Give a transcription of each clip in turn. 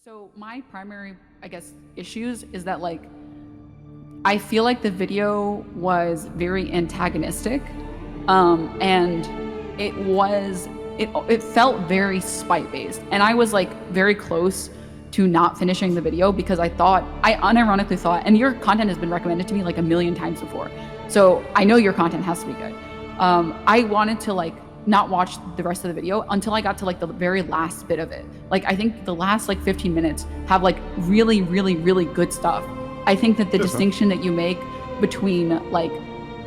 So my primary, I guess, issues is that like I feel like the video was very antagonistic, and it felt very spite based, and I was like very close to not finishing the video because I unironically thought, and your content has been recommended to me like a million times before, so I know your content has to be good. I wanted to like not watch the rest of the video until I got to like the very last bit of it. Like I think the last like 15 minutes have like really, really, really good stuff. I think that the distinction that you make between like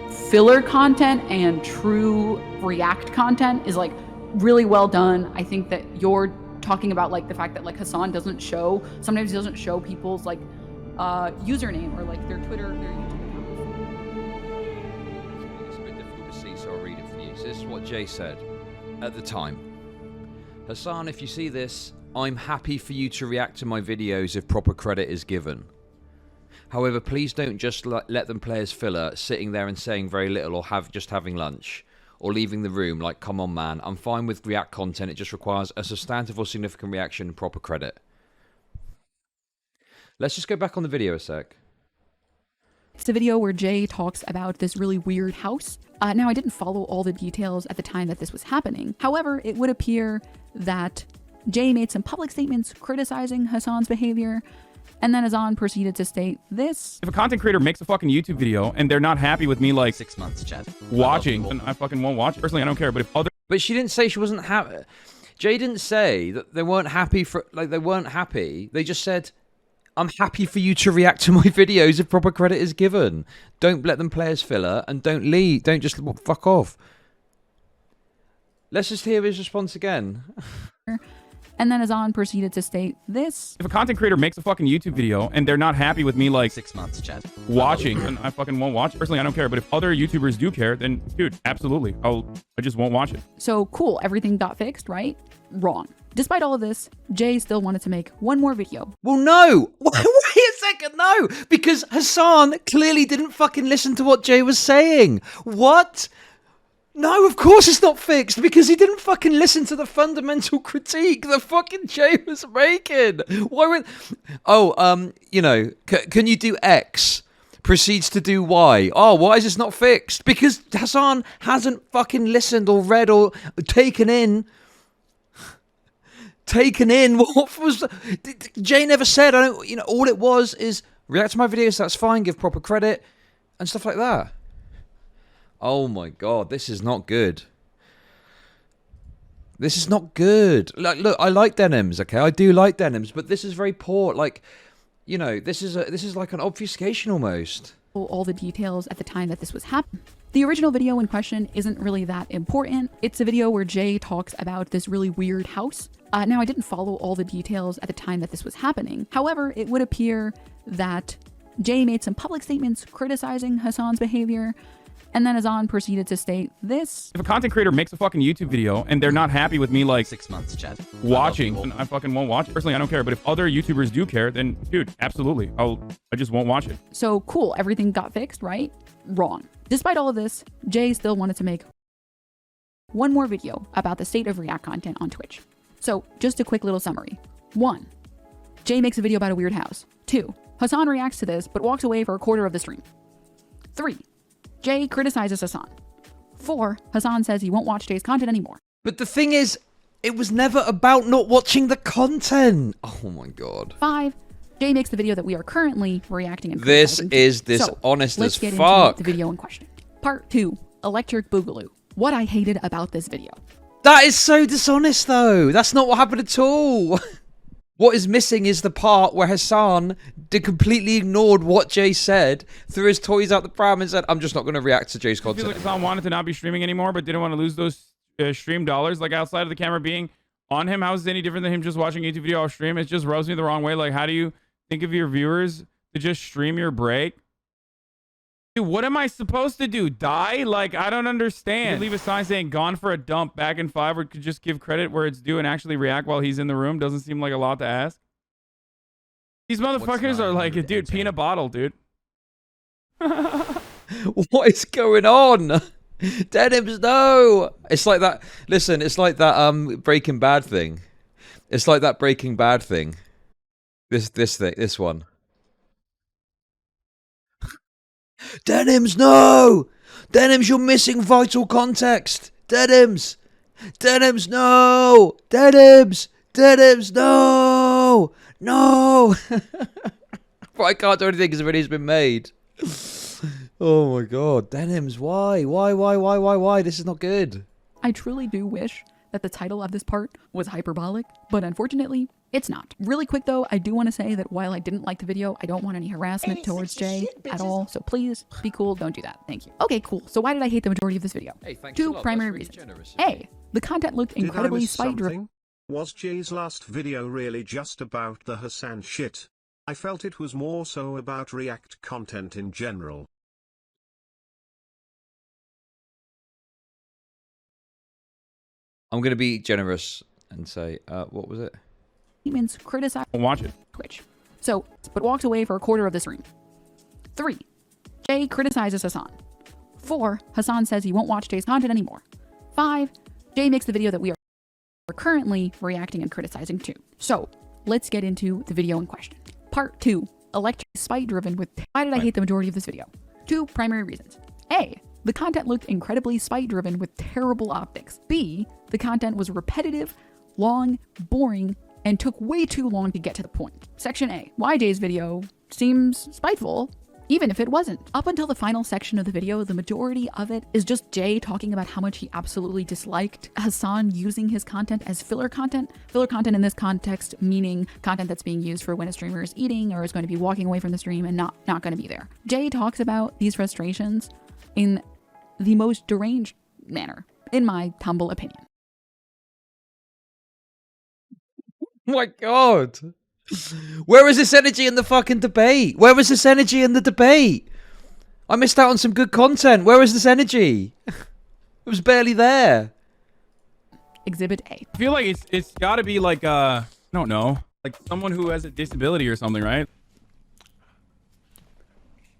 filler content and true React content is like really well done. I think that you're talking about like the fact that like Hasan sometimes he doesn't show people's like username or like their Twitter, their YouTube. So I'll read it for you. So this is what Jay said at the time. Hasan, if you see this, I'm happy for you to react to my videos if proper credit is given. However, please don't just let them play as filler, sitting there and saying very little or just having lunch or leaving the room like, come on man, I'm fine with React content, it just requires a substantive or significant reaction and proper credit. Let's just go back on the video a sec. It's a video where Jay talks about this really weird house. Now, I didn't follow all the details at the time that this was happening. However, it would appear that Jay made some public statements criticizing Hasan's behavior, and then Hasan proceeded to state this. If a content creator makes a fucking YouTube video and they're not happy with me like 6 months, Chad, watching, then I fucking won't watch it. Personally, I don't care, but if other... But she didn't say she wasn't happy. Jay didn't say that they weren't happy they weren't happy. They just said, I'm happy for you to react to my videos if proper credit is given. Don't let them play as filler and don't leave. Don't just fuck off. Let's just hear his response again. And then Hasan proceeded to state this. If a content creator makes a fucking YouTube video and they're not happy with me like 6 months, Chad, watching, then I fucking won't watch it. Personally, I don't care, but if other YouTubers do care, then dude, absolutely. I just won't watch it. So cool, everything got fixed, right? Wrong. Despite all of this, Jay still wanted to make one more video. Well, no. Wait a second, no. Because Hasan clearly didn't fucking listen to what Jay was saying. What? No, of course it's not fixed because he didn't fucking listen to the fundamental critique that fucking Jay was making. Why would... Oh, you know, can you do X? Proceeds to do Y. Oh, why is this not fixed? Because Hasan hasn't fucking listened or read or taken in what was... Jay never said, I don't... You know, all it was is react to my videos, that's fine, give proper credit and stuff like that. Oh my god, this is not good. This is not good. Like, look, I like Denims, okay? I do like Denims, but this is very poor. Like, you know, this is like an obfuscation almost. All the details at the time that this was happening. The original video in question isn't really that important. It's a video where Jay talks about this really weird house. Now, I didn't follow all the details at the time that this was happening. However, it would appear that Jay made some public statements criticizing Hasan's behavior, and then Hasan proceeded to state this. If a content creator makes a fucking YouTube video and they're not happy with me like 6 months, Chad, watching, then I fucking won't watch it. Personally, I don't care, but if other YouTubers do care, then dude, absolutely. I just won't watch it. So cool, everything got fixed, right? Wrong. Despite all of this, Jay still wanted to make one more video about the state of React content on Twitch. So just a quick little summary. 1. Jay makes a video about a weird house. 2. Hasan reacts to this, but walks away for a quarter of the stream. 3. Jay criticizes Hasan. 4. Hasan says he won't watch Jay's content anymore. But the thing is, it was never about not watching the content. Oh my god. 5. Jay makes the video that we are currently reacting and this is dishonest so, let's as get fuck. Into the video in question. Part 2. Electric Boogaloo. What I hated about this video. That is so dishonest though. That's not what happened at all. What is missing is the part where Hasan completely ignored what Jay said, threw his toys out the pram and said, I'm just not going to react to Jay's I content. feel like Hasan wanted to not be streaming anymore, but didn't want to lose those stream dollars, like outside of the camera being on him. How is it any different than him just watching a YouTube video off stream? It just rubs me the wrong way. Like, how do you think of your viewers to just stream your break? Dude, what am I supposed to do? Die? Like, I don't understand. Leave a sign saying gone for a dump back in 5, or could just give credit where it's due and actually react while he's in the room. Doesn't seem like a lot to ask. These motherfuckers are like, dude, peanut bottle, dude. What is going on? Denims, no. It's like that. Listen, it's like that Breaking Bad thing. It's like that Breaking Bad thing. This one. Denims, no! Denims, you're missing vital context. Denims, Denims, no! Denims, Denims, no! No! But I can't do anything because the video's been made. Oh my god, Denims, why? Why? This is not good. I truly do wish that the title of this part was hyperbolic, but unfortunately, it's not. Really quick though, I do want to say that while I didn't like the video, I don't want any harassment towards Jay at all, so please be cool, don't do that. Thank you. Okay, cool. So why did I hate the majority of this video? Hey, thanks Two a lot. primary That's really reasons. generous. A, the content looked Did I incredibly miss spite-driven. something? Was Jay's last video really just about the Hasan shit? I felt it was more so about React content in general. I'm going to be generous and say, what was it? Demons criticize Watch it. Twitch. So, but walked away for a quarter of the stream. 3, Jay criticizes Hasan. 4, Hasan says he won't watch Jay's content anymore. 5, Jay makes the video that we are currently reacting and criticizing to. So, let's get into the video in question. Part 2, electric spite driven with... Why did I hate the majority of this video? 2 primary reasons. A, the content looked incredibly spite driven with terrible optics. B, the content was repetitive, long, boring, and took way too long to get to the point. Section A, why Jay's video seems spiteful, even if it wasn't. Up until the final section of the video, the majority of it is just Jay talking about how much he absolutely disliked Hasan using his content as filler content. Filler content in this context meaning content that's being used for when a streamer is eating or is going to be walking away from the stream and not going to be there. Jay talks about these frustrations in the most deranged manner, in my humble opinion. Oh my god. Where was this energy in the fucking debate? Where was this energy in the debate? I missed out on some good content. Where was this energy? It was barely there. Exhibit A. I feel like it's got to be like I don't know, like someone who has a disability or something, right?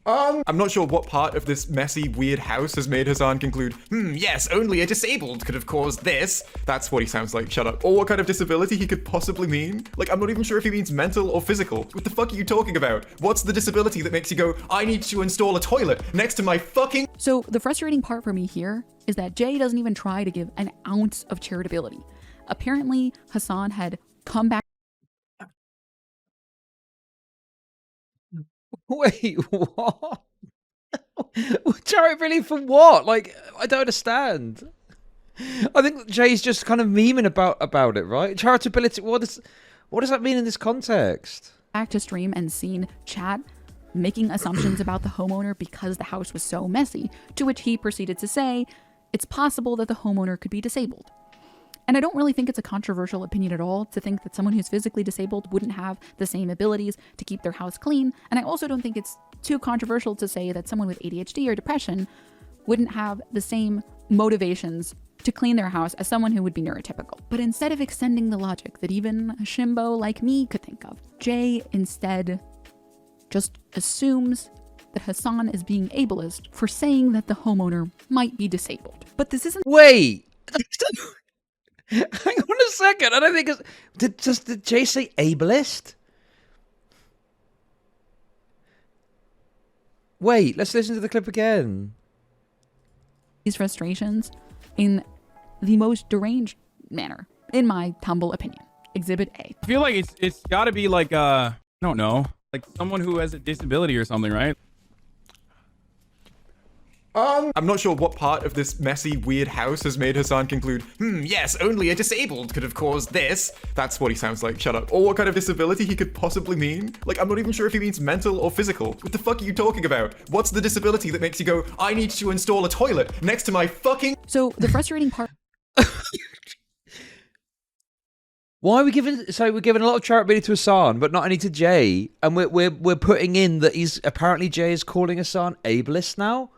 I'm not sure what part of this messy, weird house has made Hasan conclude, yes, only a disabled could have caused this. That's what he sounds like, shut up. Or what kind of disability he could possibly mean. Like, I'm not even sure if he means mental or physical. What the fuck are you talking about? What's the disability that makes you go, I need to install a toilet next to my fucking... So the frustrating part for me here is that Jay doesn't even try to give an ounce of charitability. Apparently, Hasan had come back. Wait, what? Charity for what? Like, I don't understand. I think Jay's just kind of memeing about it, right? Charitability. What does that mean in this context? Back to stream and seen chat making assumptions about the homeowner because the house was so messy, to which he proceeded to say, it's possible that the homeowner could be disabled. And I don't really think it's a controversial opinion at all to think that someone who's physically disabled wouldn't have the same abilities to keep their house clean. And I also don't think it's too controversial to say that someone with ADHD or depression wouldn't have the same motivations to clean their house as someone who would be neurotypical. But instead of extending the logic that even a shimbo like me could think of, Jay instead just assumes that Hasan is being ableist for saying that the homeowner might be disabled. But this isn't... Wait. Hang on a second. I don't think it's... Did Jay say ableist? Wait, let's listen to the clip again. These frustrations in the most deranged manner, in my humble opinion. Exhibit A. I feel like it's got to be like I don't know, like someone who has a disability or something, right? I'm not sure what part of this messy, weird house has made Hasan conclude, yes, only a disabled could have caused this. That's what he sounds like, shut up. Or what kind of disability he could possibly mean. Like, I'm not even sure if he means mental or physical. What the fuck are you talking about? What's the disability that makes you go, I need to install a toilet next to my fucking... So the frustrating part... Why are we giving... So we're giving a lot of charitability to Hasan, but not any to Jay. And we're putting in that he's... Apparently Jay is calling Hasan ableist now?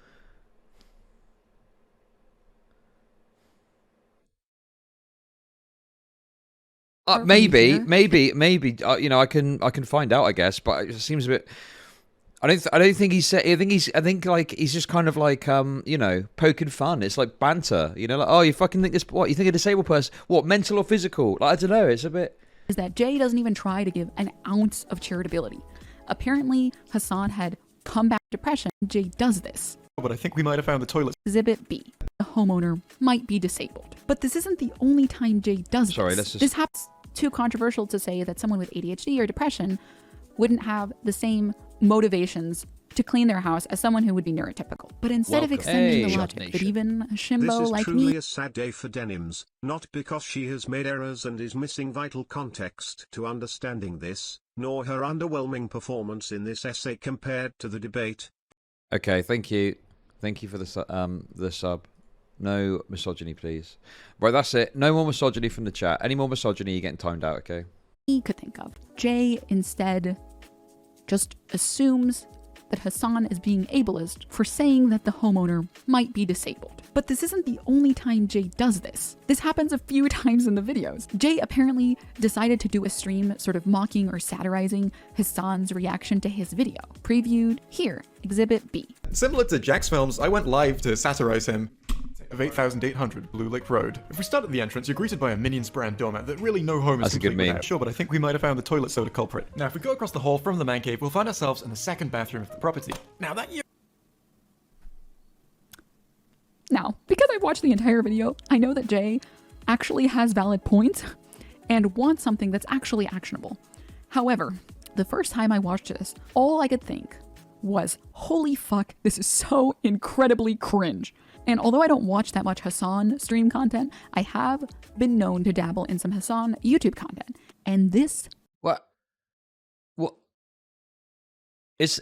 Maybe. You know, I can find out, I guess. But it seems a bit. I don't think he's. I think like he's just kind of like you know, poking fun. It's like banter. You know, like, oh, you fucking think this? What you think a disabled person? What, mental or physical? Like, I don't know. It's a bit. is that Jay doesn't even try to give an ounce of charitability. Apparently, Hasan had comeback depression. Jay does this. But I think we might have found the toilet. Exhibit B. The homeowner might be disabled. But this isn't the only time Jay does this. Sorry, let's just... This happens too controversial to say that someone with ADHD or depression wouldn't have the same motivations to clean their house as someone who would be neurotypical. But instead of extending the logic that even a shimbo This is like truly me... a sad day for Denims, not because she has made errors and is missing vital context to understanding this, nor her underwhelming performance in this essay compared to the debate. Okay, thank you. Thank you for the sub. No misogyny, please. Right, that's it. No more misogyny from the chat. Any more misogyny, you're getting timed out, okay? He could think of. Jay instead just assumes that Hasan is being ableist for saying that the homeowner might be disabled. But this isn't the only time Jay does this. This happens a few times in the videos. Jay apparently decided to do a stream sort of mocking or satirizing Hasan's reaction to his video. Previewed here, Exhibit B. Similar to Jack's films, I went live to satirize him. Of 8,800 Blue Lake Road. If we start at the entrance, you're greeted by a Minions brand doormat that really no home is That's a good complete meme. without. Sure, but I think we might have found the toilet soda culprit. Now, if we go across the hall from the man cave, we'll find ourselves in the second bathroom of the property. Now, Now, because I've watched the entire video, I know that Jay actually has valid points and wants something that's actually actionable. However, the first time I watched this, all I could think was, holy fuck, this is so incredibly cringe. And although I don't watch that much Hasan stream content, I have been known to dabble in some Hasan YouTube content. And this... What? It's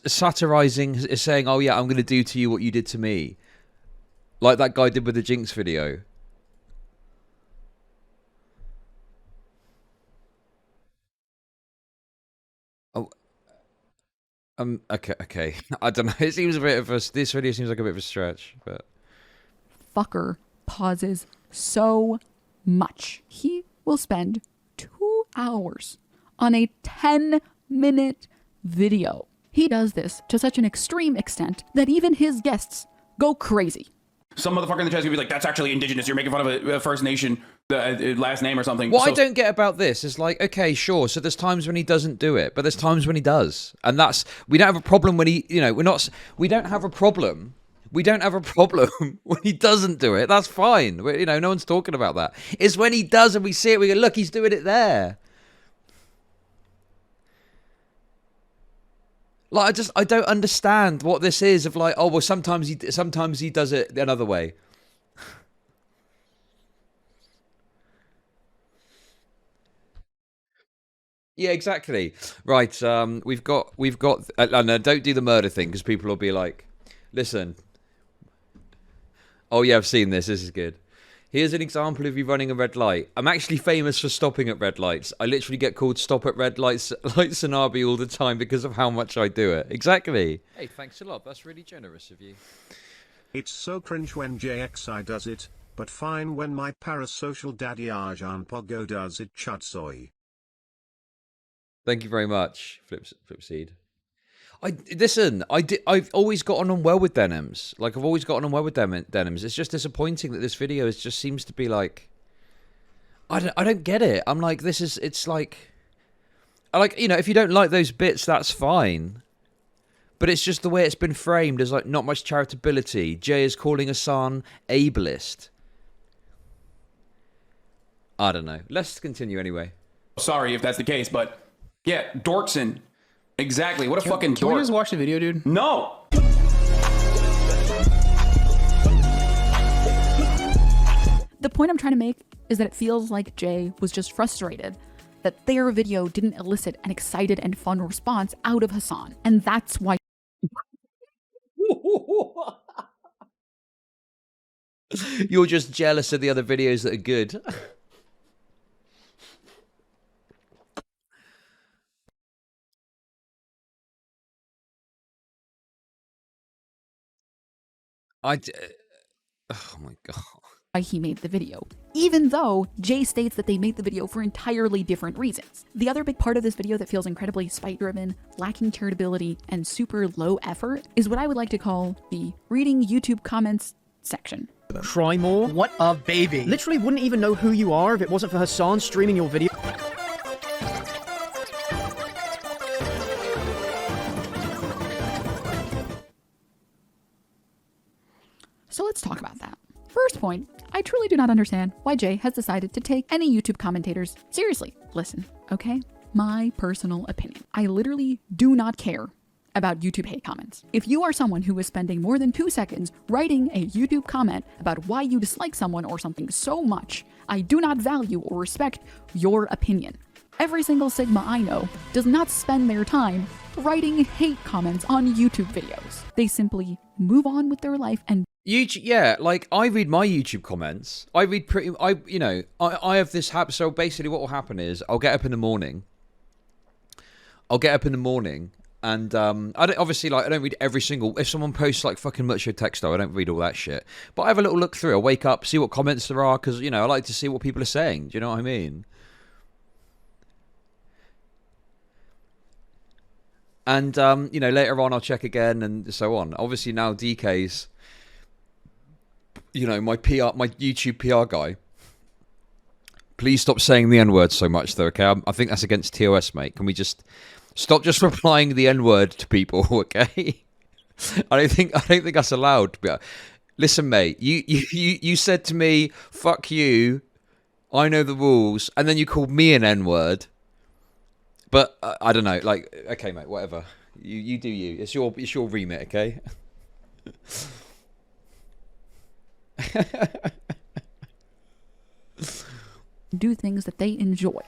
satirizing. It's saying, oh yeah, I'm going to do to you what you did to me. Like that guy did with the Jinx video. Oh... okay. I don't know. It seems a bit of a... This video seems like a bit of a stretch, but... fucker pauses so much. He will spend 2 hours on a 10-minute video. He does this to such an extreme extent that even his guests go crazy. Some motherfucker in the chat's gonna be like, that's actually indigenous. You're making fun of a First Nation last name or something. What I don't get about this is like, okay, sure. So there's times when he doesn't do it, but there's times when he does. And that's... We don't have a problem when he... You know, we don't have a problem... We don't have a problem when he doesn't do it. That's fine. You know, no one's talking about that. It's when he does and we see it, we go, look, he's doing it there. Like, I don't understand what this is of like, oh, well, sometimes he does it another way. Yeah, exactly. Right. We've got. No, don't do the murder thing because people will be like, listen. Oh yeah, I've seen this. This is good. Here's an example of you running a red light. I'm actually famous for stopping at red lights. I literally get called stop at red lights like Sanabi all the time because of how much I do it. Exactly. Hey, thanks a lot. That's really generous of you. It's so cringe when Jay Exci does it, but fine when my parasocial daddy Arjan Pogo does it. Chud soy. Thank you very much, Flipseed. I've always gotten on well with Denims. Like, I've always gotten on well with Denims. It's just disappointing that this video just seems to be like... I don't get it. I'm like, it's like... you know, if you don't like those bits, that's fine. But it's just the way it's been framed as, like, not much charitability. Jay is calling Hasan ableist. I don't know. Let's continue anyway. Sorry if that's the case, but yeah, Dorkson. Exactly. What a fucking Can we dork. just watch the video, dude? No. The point I'm trying to make is that it feels like Jay was just frustrated that their video didn't elicit an excited and fun response out of Hasan. And that's why... You're just jealous of the other videos that are good. Oh my god. He made the video, even though Jay states that they made the video for entirely different reasons. The other big part of this video that feels incredibly spite-driven, lacking charitability, and super low effort is what I would like to call the reading YouTube comments section. them. Try more? What a baby. Literally wouldn't even know who you are if it wasn't for Hasan streaming your video. So let's talk about that. First point, I truly do not understand why Jay has decided to take any YouTube commentators seriously. Listen, okay? My personal opinion. I literally do not care about YouTube hate comments. If you are someone who is spending more than 2 seconds writing a YouTube comment about why you dislike someone or something so much, I do not value or respect your opinion. Every single Sigma I know does not spend their time writing hate comments on YouTube videos. They simply move on with their life and YouTube, yeah, like I read my YouTube comments. I have this habit. So basically, what will happen is I'll get up in the morning. And I don't read every single. If someone posts like fucking mucho texto, I don't read all that shit. But I have a little look through. I wake up, see what comments there are, because I like to see what people are saying. Do you know what I mean? And later on I'll check again and so on. Obviously now DK's, my YouTube PR guy. Please stop saying the N-word so much, though. Okay, I think that's against TOS, mate. Can we just stop just replying the N-word to people? Okay, I don't think that's allowed. Listen, mate, you said to me, "Fuck you," I know the rules, and then you called me an N-word. But I don't know. Like, okay, mate, whatever. You do you. It's your remit, okay? do things that they enjoy.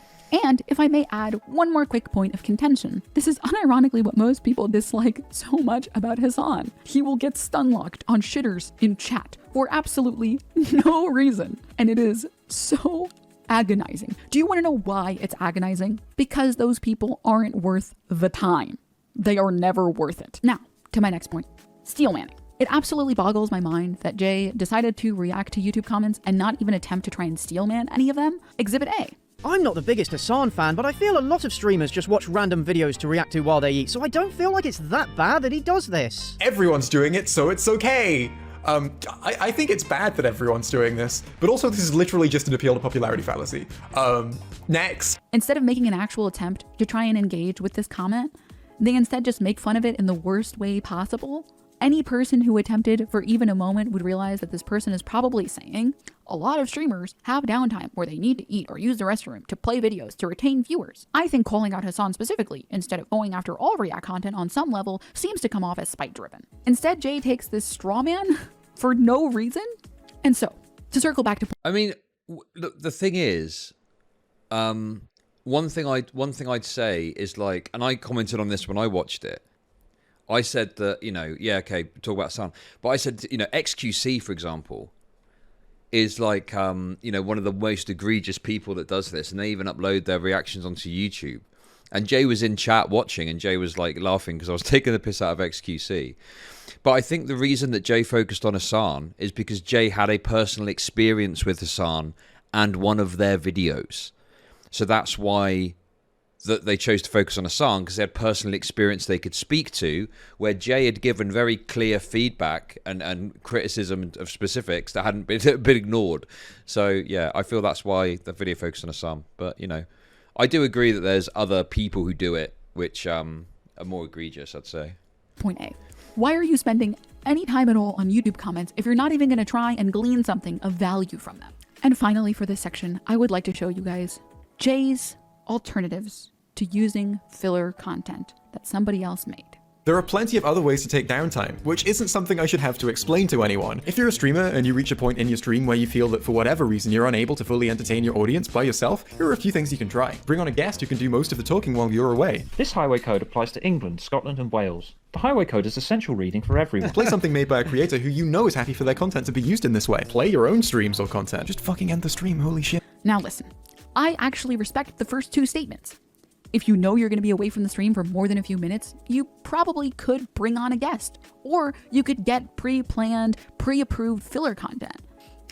And if I may add one more quick point of contention, this is unironically what most people dislike so much about Hasan. He will get stun locked on shitters in chat for absolutely no reason. And it is so agonizing. Do you want to know why it's agonizing? Because those people aren't worth the time. They are never worth it. Now, to my next point, steel manning. It absolutely boggles my mind that Jay decided to react to YouTube comments and not even attempt to try and steel man any of them. Exhibit A. I'm not the biggest Hasan fan, but I feel a lot of streamers just watch random videos to react to while they eat, so I don't feel like it's that bad that he does this. Everyone's doing it, so it's okay. I think it's bad that everyone's doing this, but also this is literally just an appeal to popularity fallacy. Next. Instead of making an actual attempt to try and engage with this comment, they instead just make fun of it in the worst way possible. Any person who attempted for even a moment would realize that this person is probably saying, a lot of streamers have downtime where they need to eat or use the restroom to play videos to retain viewers. I think calling out Hasan specifically, instead of going after all React content on some level, seems to come off as spite-driven. Instead, Jay takes this straw man for no reason. And so, to circle back to... I mean, look, the thing is, one thing I'd say is like, and I commented on this when I watched it, I said that, yeah, okay, talk about Hasan. But I said, XQC, for example, is like, one of the most egregious people that does this. And they even upload their reactions onto YouTube. And Jay was in chat watching, and Jay was like laughing because I was taking the piss out of XQC. But I think the reason that Jay focused on Hasan is because Jay had a personal experience with Hasan and one of their videos. So that's why that they chose to focus on Hasan, because they had personal experience they could speak to, where Jay had given very clear feedback and criticism of specifics that hadn't been ignored. So yeah, I feel that's why the video focused on Hasan. But I do agree that there's other people who do it which are more egregious, I'd say. Point A. Why are you spending any time at all on YouTube comments if you're not even going to try and glean something of value from them? And finally, for this section, I would like to show you guys Jay's alternatives to using filler content that somebody else made. There are plenty of other ways to take downtime, which isn't something I should have to explain to anyone. If you're a streamer and you reach a point in your stream where you feel that for whatever reason you're unable to fully entertain your audience by yourself, here are a few things you can try. Bring on a guest who can do most of the talking while you're away. This highway code applies to England, Scotland and Wales. The highway code is essential reading for everyone. Play something made by a creator who you know is happy for their content to be used in this way. Play your own streams or content. Just fucking end the stream, holy shit. Now listen, I actually respect the first two statements. If you know you're going to be away from the stream for more than a few minutes, you probably could bring on a guest, or you could get pre-planned, pre-approved filler content.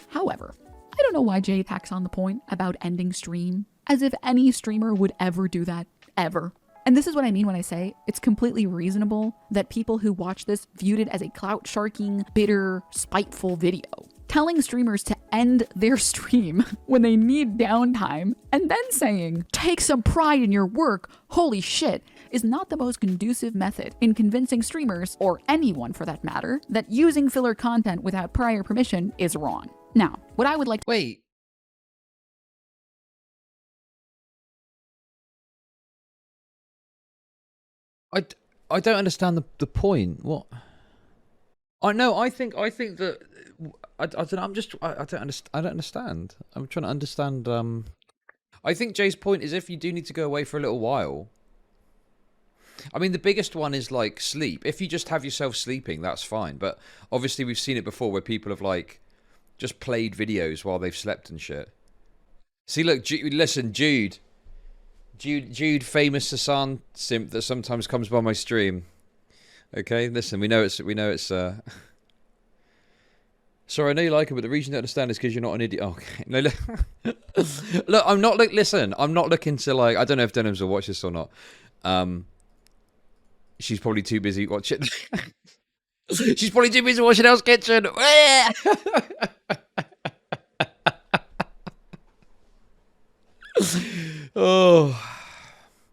However, I don't know why Jay tacks on the point about ending stream, as if any streamer would ever do that, ever. And this is what I mean when I say it's completely reasonable that people who watch this viewed it as a clout-sharking, bitter, spiteful video. telling streamers to end their stream when they need downtime, and then saying, take some pride in your work, holy shit, is not the most conducive method in convincing streamers, or anyone for that matter, that using filler content without prior permission is wrong. Now, what I would like to— Wait. I don't understand the point. What? I know. I think that I don't know. I don't understand. I'm trying to understand. I think Jay's point is if you do need to go away for a little while. I mean, the biggest one is like sleep. If you just have yourself sleeping, that's fine. But obviously, we've seen it before where people have like just played videos while they've slept and shit. See, look, listen, Jude, famous Hasan simp that sometimes comes by my stream. Okay, listen, we know it's. Sorry, I know you like it, but the reason you don't understand is because you're not an idiot. Oh, okay, no, look, I'm not listen, I'm not looking to like. I don't know if Denims will watch this or not. She's probably too busy watching. She's probably too busy watching Hell's Kitchen. Oh,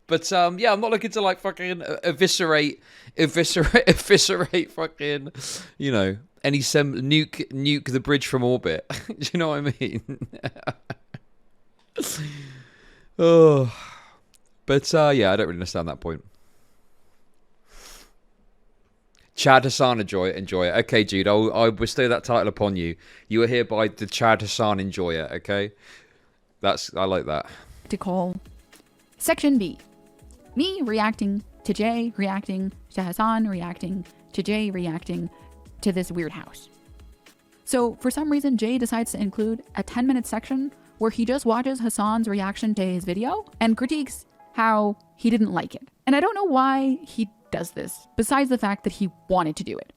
but yeah, I'm not looking to like fucking eviscerate fucking, you know, any nuke the bridge from orbit. Do you know what I mean? Oh, but yeah, I don't really understand that point. Chad Hasan, enjoy it. Okay, Jude, I'll bestow that title upon you. You are hereby the Chad Hasan enjoyer. Okay, I like that. To call Section B. Me reacting to Jay, reacting to Hasan, reacting to Jay, reacting to this weird house. So for some reason, Jay decides to include a 10-minute section where he just watches Hasan's reaction to his video and critiques how he didn't like it. And I don't know why he does this, besides the fact that he wanted to do it.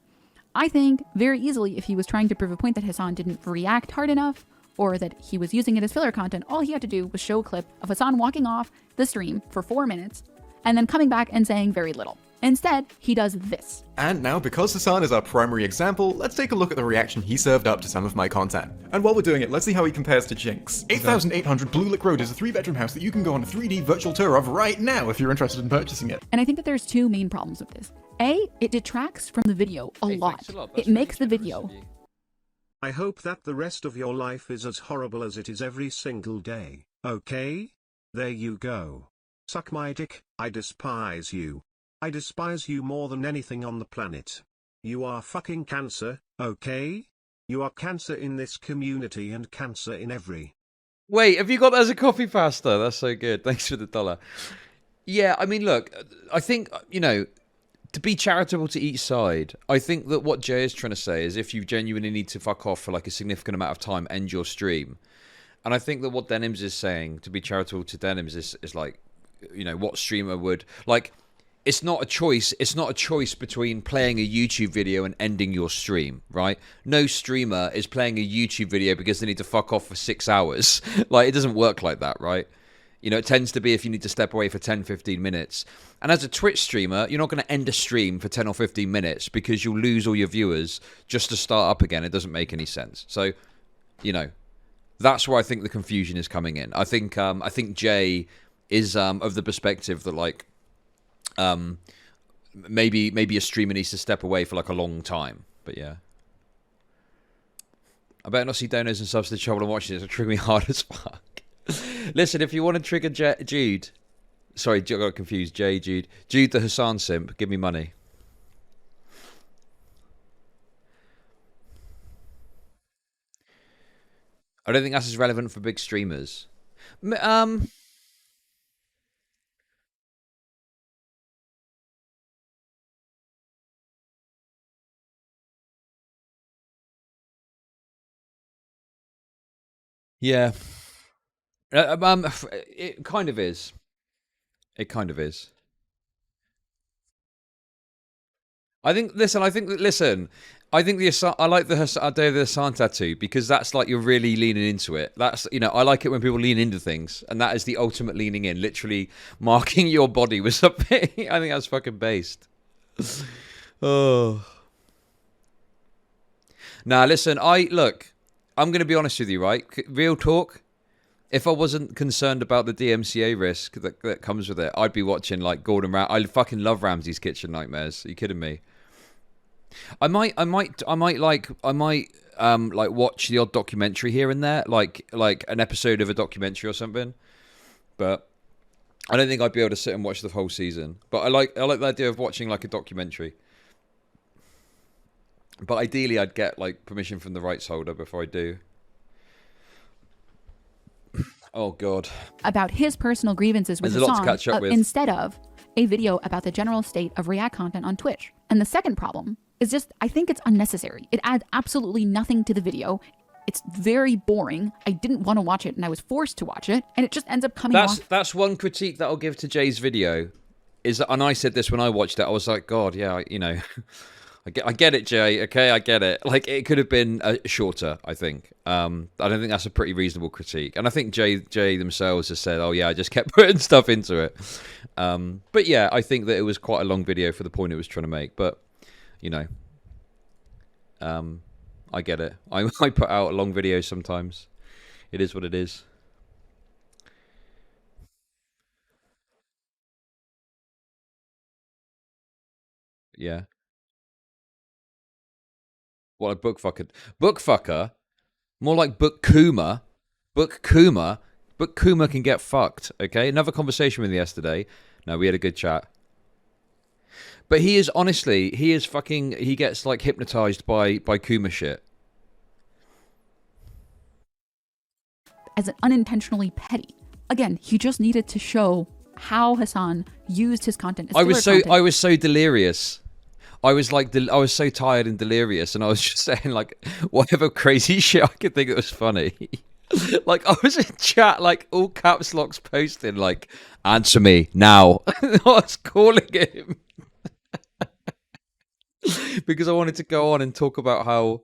I think very easily if he was trying to prove a point that Hasan didn't react hard enough, or that he was using it as filler content, all he had to do was show a clip of Hasan walking off the stream for 4 minutes, and then coming back and saying very little. Instead, he does this. And now, because Hasan is our primary example, let's take a look at the reaction he served up to some of my content. And while we're doing it, let's see how he compares to Jinx. 8800 Blue Lick Road is a 3-bedroom house that you can go on a 3D virtual tour of right now if you're interested in purchasing it. And I think that there's two main problems with this. A, it detracts from the video a lot. It makes the video. I hope that the rest of your life is as horrible as it is every single day, okay? There you go. Suck my dick, I despise you. I despise you more than anything on the planet. You are fucking cancer, okay? You are cancer in this community and cancer in every... Wait, have you got that as a copy pasta? That's so good. Thanks for the $1. Yeah, I mean, look, I think, you know, to be charitable to each side, I think that what Jay is trying to say is if you genuinely need to fuck off for like a significant amount of time, end your stream. And I think that what Denims is saying, to be charitable to Denims, is like, you know, what streamer would... Like, it's not a choice. It's not a choice between playing a YouTube video and ending your stream, right? No streamer is playing a YouTube video because they need to fuck off for 6 hours. Like, it doesn't work like that, right? You know, it tends to be if you need to step away for 10, 15 minutes. And as a Twitch streamer, you're not going to end a stream for 10 or 15 minutes because you'll lose all your viewers just to start up again. It doesn't make any sense. So, you know, that's where I think the confusion is coming in. I think Jay is of the perspective that, like, maybe a streamer needs to step away for like a long time. But yeah, I better not see donors and subs to trouble and watching this. It'll trigger me hard as fuck. Listen, if you want to trigger Jude, sorry, I got confused. Jude the Hasan simp, give me money. I don't think that's as relevant for big streamers. Yeah. It kind of is. It kind of is. I think the I like the Hasan tattoo because that's like you're really leaning into it. That's, you know, I like it when people lean into things, and that is the ultimate leaning in, literally marking your body with something. I think that's fucking based. Oh. Now, listen, look, I'm going to be honest with you, right? Real talk. If I wasn't concerned about the DMCA risk that comes with it, I'd be watching like Gordon Ramsay. I fucking love Ramsay's Kitchen Nightmares. Are you kidding me? I might like watch the odd documentary here and there, like an episode of a documentary or something. But I don't think I'd be able to sit and watch the whole season. But I like the idea of watching like a documentary. But ideally, I'd get like permission from the rights holder before I do. Oh God! About his personal grievances with There's a lot to Hasan, catch up with. instead of a video about the general state of React content on Twitch. And the second problem is just, I think it's unnecessary. It adds absolutely nothing to the video. It's very boring. I didn't want to watch it, and I was forced to watch it, and it just ends up coming off. That's one critique that I'll give to Jay's video. Is that, and I said this when I watched it. I was like, God, yeah, you know. I get it, Jay. Okay, I get it. Like, it could have been shorter, I think. I don't think that's a pretty reasonable critique. And I think Jay themselves has said, oh, yeah, I just kept putting stuff into it. But, yeah, I think that it was quite a long video for the point it was trying to make. But, you know, I get it. I put out long videos sometimes. It is what it is. Yeah. What a book fucker. Book fucker? More like book Kuma. Book Kuma. Book Kuma can get fucked, okay? Another conversation with him yesterday. No, we had a good chat. But he is, honestly, he gets like hypnotized by Kuma shit. As unintentionally petty. Again, he just needed to show how Hasan used his content as content. I was so delirious. I was so tired and delirious, and I was just saying like whatever crazy shit I could think that was funny. Like I was in chat, like all caps locks posting, like answer me now. I was calling him because I wanted to go on and talk about how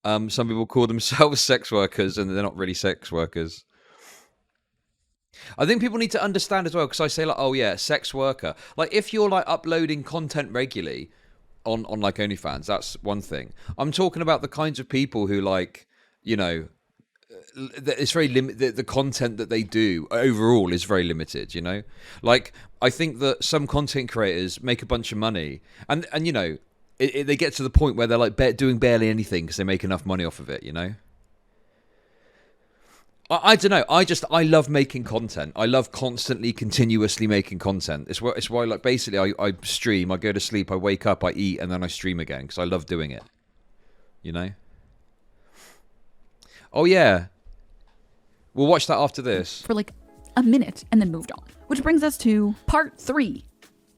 some people call themselves sex workers and they're not really sex workers. I think people need to understand as well, because I say like, oh yeah, sex worker. Like if you're like uploading content regularly on like OnlyFans, that's one thing. I'm talking about the kinds of people who like, you know, it's very limited. The content that they do overall is very limited, you know? Like I think that some content creators make a bunch of money and you know, they get to the point where they're like doing barely anything because they make enough money off of it, you know? I don't know. I love making content. I love constantly, continuously making content. It's why like basically I stream, I go to sleep, I wake up, I eat, and then I stream again because I love doing it. You know? Oh yeah. We'll watch that after this. For like a minute and then moved on. Which brings us to part 3.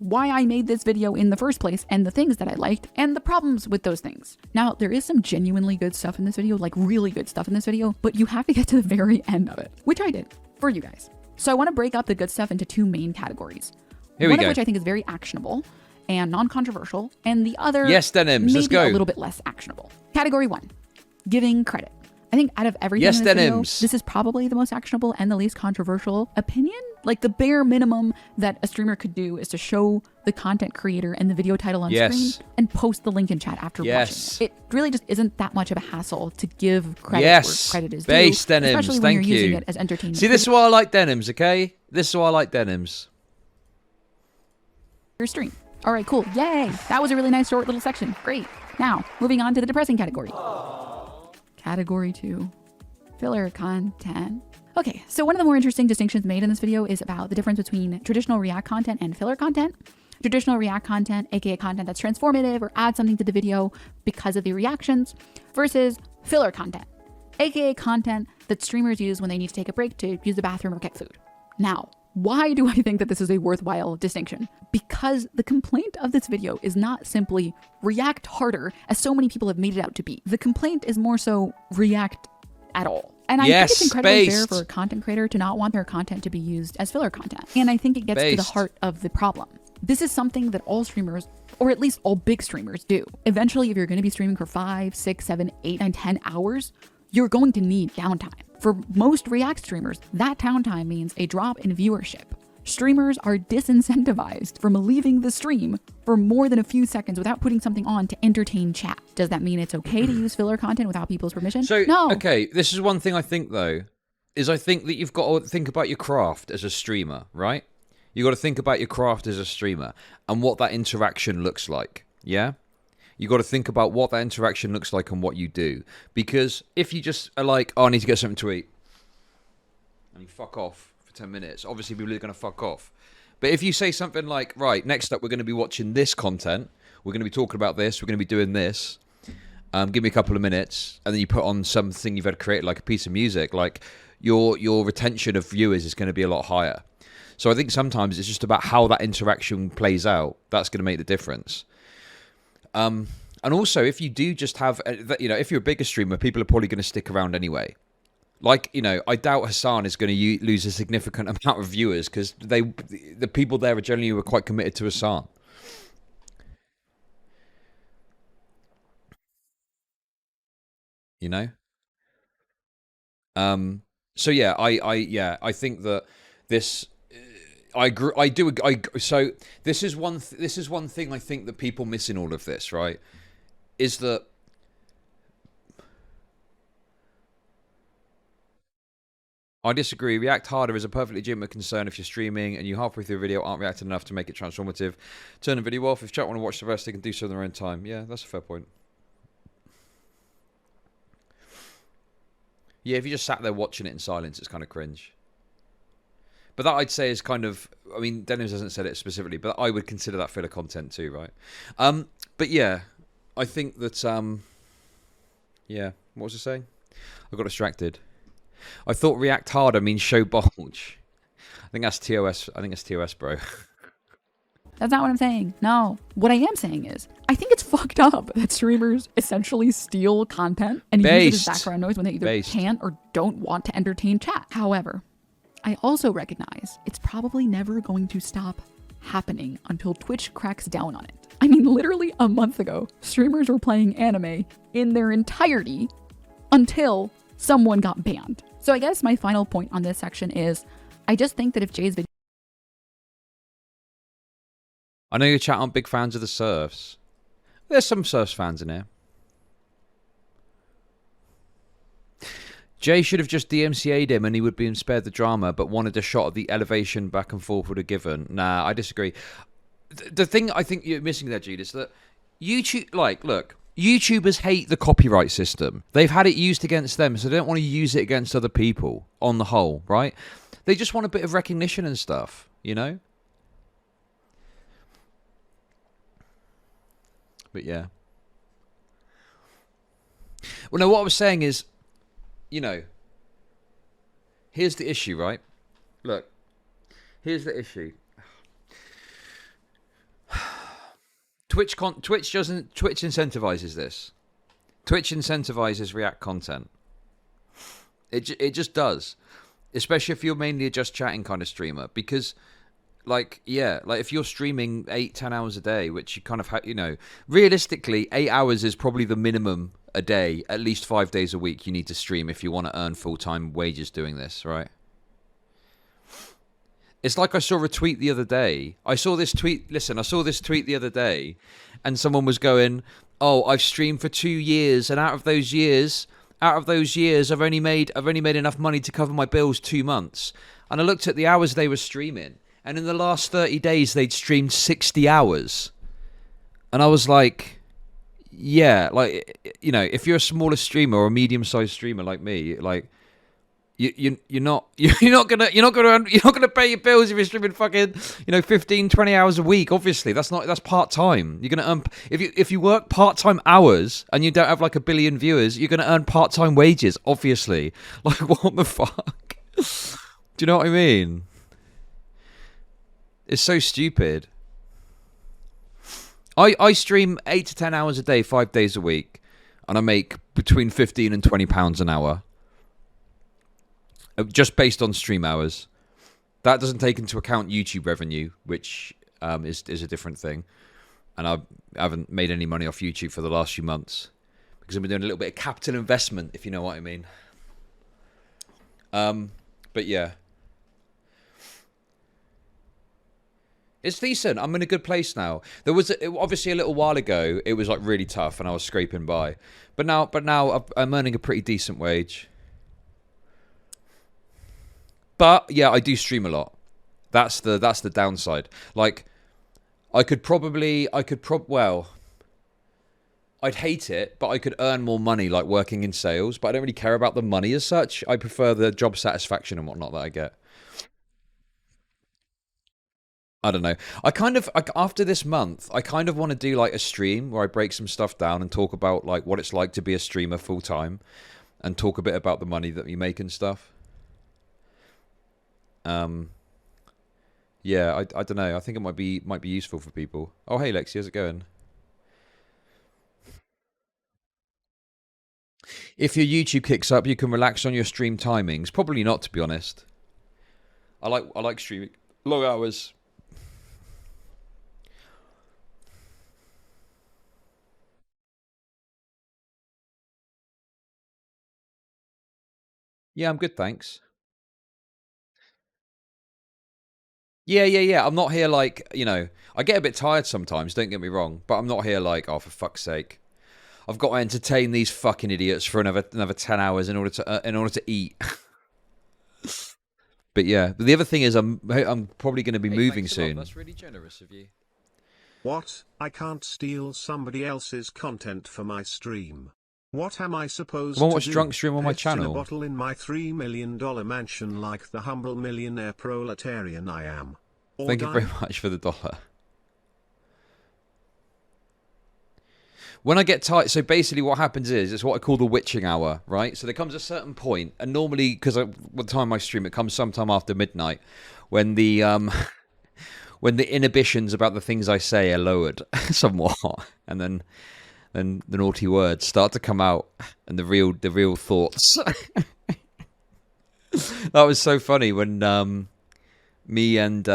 Why I made this video in the first place and the things that I liked and the problems with those things. Now, there is some genuinely good stuff in this video, like really good stuff in this video, but you have to get to the very end of it, which I did for you guys. So I want to break up the good stuff into 2 main categories. One of which I think is very actionable and non-controversial, and the other Denims, let's go. A little bit less actionable. Category 1, giving credit. I think out of everything in this video, this is probably the most actionable and the least controversial opinion. Like the bare minimum that a streamer could do is to show the content creator and the video title on screen and post the link in chat after watching it. It really just isn't that much of a hassle to give credit where credit is due, Denims, especially when you're using it as entertainment. See, this is why I like Denims, okay? This is why I like Denims. Your stream. All right, cool. Yay. That was a really nice short little section. Great. Now, moving on to the depressing category. Category 2, filler content. Okay, so one of the more interesting distinctions made in this video is about the difference between traditional React content and filler content. Traditional React content, aka content that's transformative or adds something to the video because of the reactions, versus filler content, aka content that streamers use when they need to take a break to use the bathroom or get food. Now, why do I think that this is a worthwhile distinction? Because the complaint of this video is not simply react harder, as so many people have made it out to be. The complaint is more so react at all. And I think it's incredibly fair for a content creator to not want their content to be used as filler content. And I think it gets to the heart of the problem. This is something that all streamers, or at least all big streamers, do. Eventually, if you're going to be streaming for 5, 6, 7, 8, 9, 10 hours, you're going to need downtime. For most React streamers, that downtime means a drop in viewership. Streamers are disincentivized from leaving the stream for more than a few seconds without putting something on to entertain chat. Does that mean it's okay to use filler content without people's permission? So, no. okay, this is one thing I think, though, is I think that you've got to think about your craft as a streamer, right? You've got to think about your craft as a streamer and what that interaction looks like, yeah? You got to think about what that interaction looks like and what you do. Because if you just are like, oh, I need to get something to eat, and you fuck off for 10 minutes, obviously people are going to fuck off. But if you say something like, right, next up we're going to be watching this content, we're going to be talking about this, we're going to be doing this, give me a couple of minutes, and then you put on something you've had created, like a piece of music, like your retention of viewers is going to be a lot higher. So I think sometimes it's just about how that interaction plays out. That's going to make the difference. And also, if you do just have, if you're a bigger streamer, people are probably going to stick around anyway. Like, I doubt Hasan is going to lose a significant amount of viewers because the people there are generally quite committed to Hasan. So yeah, I think that this. I agree. So this is one thing I think that people miss in all of this, right? Is that I disagree. React harder is a perfectly legitimate concern if you're streaming and you halfway through a video aren't reacting enough to make it transformative. Turn the video off. If chat want to watch the rest, they can do so in their own time. Yeah, that's a fair point. Yeah, if you just sat there watching it in silence, it's kind of cringe. But that I'd say is kind of, I mean, Denims hasn't said it specifically, but I would consider that filler content too, right? But yeah, I think that, yeah, what was I saying? I got distracted. I thought react harder means show bulge. I think that's TOS. I think that's TOS, bro. That's not what I'm saying. No. What I am saying is, I think it's fucked up that streamers essentially steal content and use it as background noise when they either can't or don't want to entertain chat. However, I also recognize it's probably never going to stop happening until Twitch cracks down on it. I mean, literally a month ago, streamers were playing anime in their entirety until someone got banned. So I guess my final point on this section is, I just think that if Jay's video... I know your chat aren't big fans of the surfs. There's some surfs fans in here. Jay should have just DMCA'd him and he would have been spared the drama, but wanted a shot of the elevation back and forth would have given. Nah, I disagree. The thing I think you're missing there, Jude, is that YouTube, look, YouTubers hate the copyright system. They've had it used against them, so they don't want to use it against other people on the whole, right? They just want a bit of recognition and stuff, But yeah. Well, no, what I was saying is, here's the issue, right? Look, here's the issue. Twitch incentivizes this. Twitch incentivizes React content. It just does, especially if you're mainly a just chatting kind of streamer, because. If you're streaming 8-10 hours a day, which you kind of realistically 8 hours is probably the minimum a day, at least 5 days a week you need to stream if you want to earn full-time wages doing this, right? It's like I saw a tweet the other day. I saw this tweet the other day and someone was going, "Oh, I've streamed for 2 years and out of those years I've only made enough money to cover my bills 2 months." And I looked at the hours they were streaming. And in the last 30 days, they'd streamed 60 hours. And I was like, yeah, if you're a smaller streamer or a medium-sized streamer like me, you're not gonna pay your bills if you're streaming fucking 15, 20 hours a week. Obviously, that's part-time. You're gonna earn if you work part-time hours and you don't have like a billion viewers, you're gonna earn part-time wages. Obviously, what the fuck? Do you know what I mean? It's so stupid. I stream 8 to 10 hours a day, 5 days a week, and I make between £15 and £20 an hour, just based on stream hours. That doesn't take into account YouTube revenue, which is a different thing. And I haven't made any money off YouTube for the last few months because I've been doing a little bit of capital investment, if you know what I mean. But yeah. It's decent. I'm in a good place now. There was obviously a little while ago. It was like really tough, and I was scraping by. But now I'm earning a pretty decent wage. But yeah, I do stream a lot. That's the downside. Like, I'd hate it, but I could earn more money like working in sales. But I don't really care about the money as such. I prefer the job satisfaction and whatnot that I get. I don't know. After this month, I kind of want to do like a stream where I break some stuff down and talk about like what it's like to be a streamer full time, and talk a bit about the money that you make and stuff. Yeah, I don't know. I think it might be useful for people. Oh, hey Lexi, how's it going? If your YouTube kicks up, you can relax on your stream timings. Probably not, to be honest. I like streaming long hours. Yeah, I'm good, thanks. Yeah. I'm not here like, I get a bit tired sometimes, don't get me wrong, but I'm not here like, oh, for fuck's sake. I've got to entertain these fucking idiots for another 10 hours in order to eat. But yeah, but the other thing is I'm probably going to be moving soon. That's really generous of you. What? I can't steal somebody else's content for my stream. What am I supposed to watch do? drunk stream on my Piss in channel. a bottle in my $3 million mansion like the humble millionaire proletarian I am. Or Thank you very much for the $1. When I get tired, so basically what happens is, it's what I call the witching hour, right? So there comes a certain point, and normally, because the time I stream, it comes sometime after midnight, when the when the inhibitions about the things I say are lowered somewhat, and then the naughty words start to come out, and the real thoughts. That was so funny when me and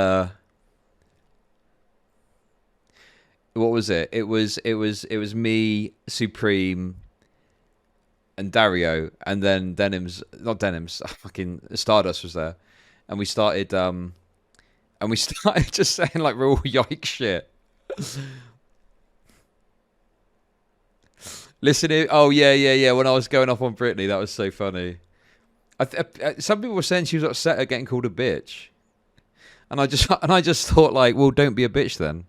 what was it? It was me, Supreme, and Dario, and then Denims, not Denims, fucking Stardust was there, and we started just saying like real yike shit. Listening, oh yeah. When I was going off on Britney, that was so funny. Some people were saying she was upset at getting called a bitch, and I just thought like, well, don't be a bitch then.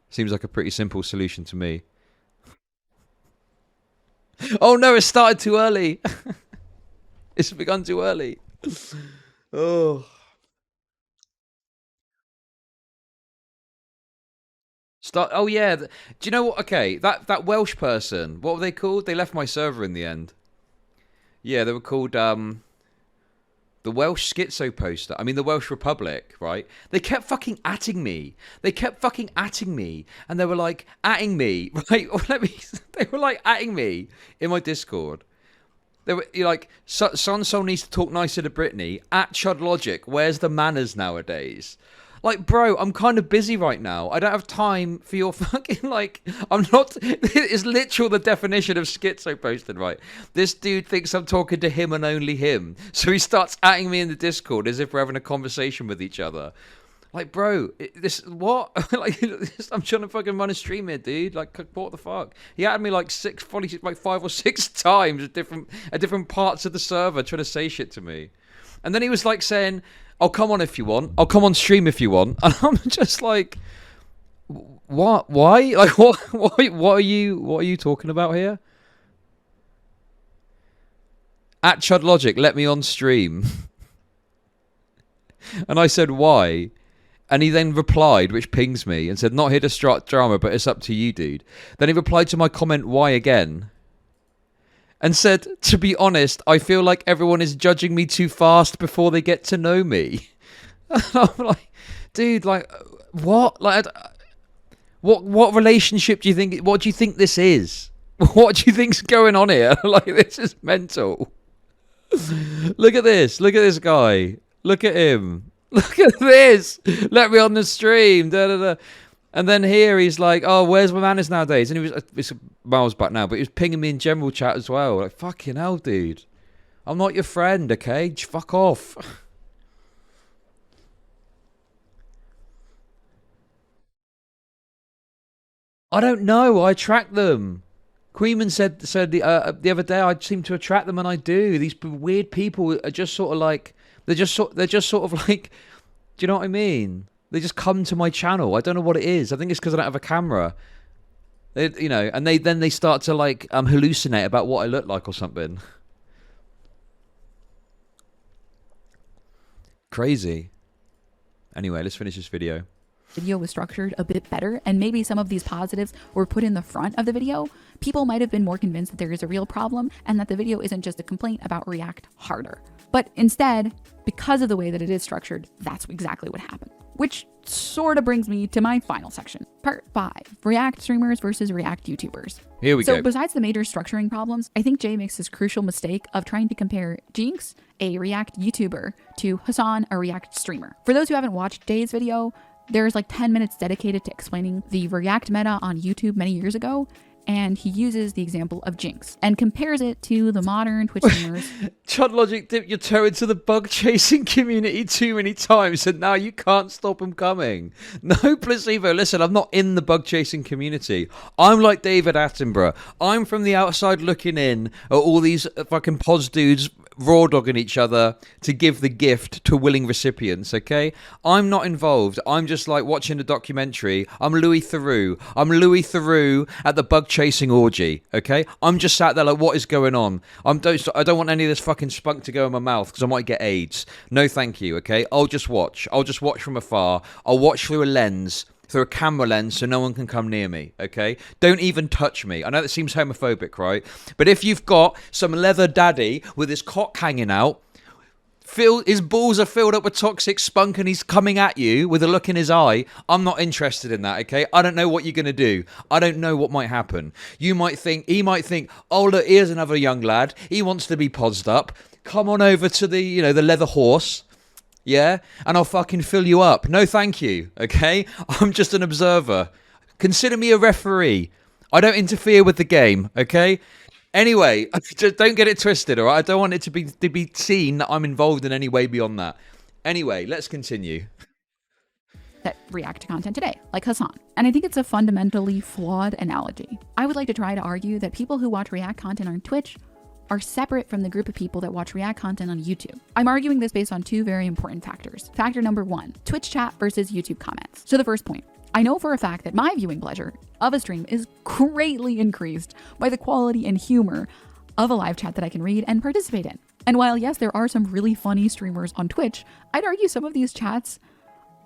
Seems like a pretty simple solution to me. Oh no, it started too early. It's begun too early. Oh. Oh yeah. Do you know what? Okay, that Welsh person. What were they called? They left my server in the end. Yeah, they were called the Welsh Schizo poster. I mean, the Welsh Republic, right? They kept fucking atting me. And they were like, atting me, right? They were like, atting me in my Discord. They were like, Sonso needs to talk nicer to Britney. At Chud Logic, where's the manners nowadays? Like, bro, I'm kind of busy right now. I don't have time for your fucking, like, I'm not, it's literal the definition of schizo posting, right? This dude thinks I'm talking to him and only him. So he starts atting me in the Discord as if we're having a conversation with each other. Like, bro, what? Like, I'm trying to fucking run a stream here, dude. Like, what the fuck? He added me like 5 or 6 times at different parts of the server trying to say shit to me. And then he was like saying, I'll come on if you want. I'll come on stream if you want. And I'm just like, what? Why? Like, what are you talking about here? At Chud Logic, let me on stream. And I said, why? And he then replied, which pings me, and said, not here to start drama, but it's up to you, dude. Then he replied to my comment, why again? And said, to be honest, I feel like everyone is judging me too fast before they get to know me. And I'm like, dude, like, what? Like, what relationship do you think? What do you think this is? What do you think's going on here? Like, this is mental. Look at this. Look at this guy. Look at him. Look at this. Let me on the stream. Da, da, da. And then here he's like, oh, where's my manners nowadays? And he was, it's miles back now, but he was pinging me in general chat as well. Like, fucking hell, dude. I'm not your friend, okay? Fuck off. I don't know. I attract them. Queeman said the other day I seem to attract them, and I do. These weird people are just sort of like they're just sort of like. Do you know what I mean? They just come to my channel. I don't know what it is. I think it's because I don't have a camera. They, you know, and then they start to like hallucinate about what I look like or something. Crazy. Anyway, let's finish this video. Video was structured a bit better, and maybe some of these positives were put in the front of the video, people might have been more convinced that there is a real problem and that the video isn't just a complaint about React harder. But instead, because of the way that it is structured, that's exactly what happened. Which sort of brings me to my final section. Part 5. React streamers versus React YouTubers. Here we go. So besides the major structuring problems, I think Jay makes this crucial mistake of trying to compare Jinx, a React YouTuber, to Hasan, a React streamer. For those who haven't watched Jay's video, there's like 10 minutes dedicated to explaining the React meta on YouTube many years ago, and he uses the example of Jinx and compares it to the modern Twitch streamers. Chud Logic dipped your toe into the bug chasing community too many times, and now you can't stop them coming. No placebo. Listen, I'm not in the bug chasing community. I'm like David Attenborough. I'm from the outside looking in at all these fucking pos dudes raw dogging each other to give the gift to willing recipients, okay? I'm not involved. I'm just like watching a documentary. I'm Louis Theroux. I'm Louis Theroux at the bug chasing orgy, okay? I'm just sat there like, what is going on? I don't want any of this fucking spunk to go in my mouth because I might get AIDS. No thank you, okay? I'll just watch. I'll just watch from afar. I'll watch through a lens, through a camera lens, so no one can come near me, okay? Don't even touch me. I know that seems homophobic, right? But if you've got some leather daddy with his cock hanging out, his balls are filled up with toxic spunk and he's coming at you with a look in his eye, I'm not interested in that, okay? I don't know what you're going to do. I don't know what might happen. He might think, oh, look, here's another young lad. He wants to be pozzed up. Come on over to the, the leather horse. Yeah, and I'll fucking fill you up. No, thank you, okay? I'm just an observer. Consider me a referee. I don't interfere with the game, okay? Anyway, just don't get it twisted, all right? I don't want it to be seen that I'm involved in any way beyond that. Anyway, let's continue. That react to content today, like Hasan. And I think it's a fundamentally flawed analogy. I would like to try to argue that people who watch React content on Twitch are separate from the group of people that watch React content on YouTube. I'm arguing this based on two very important factors. Factor number 1, Twitch chat versus YouTube comments. So the first point, I know for a fact that my viewing pleasure of a stream is greatly increased by the quality and humor of a live chat that I can read and participate in. And while yes, there are some really funny streamers on Twitch, I'd argue some of these chats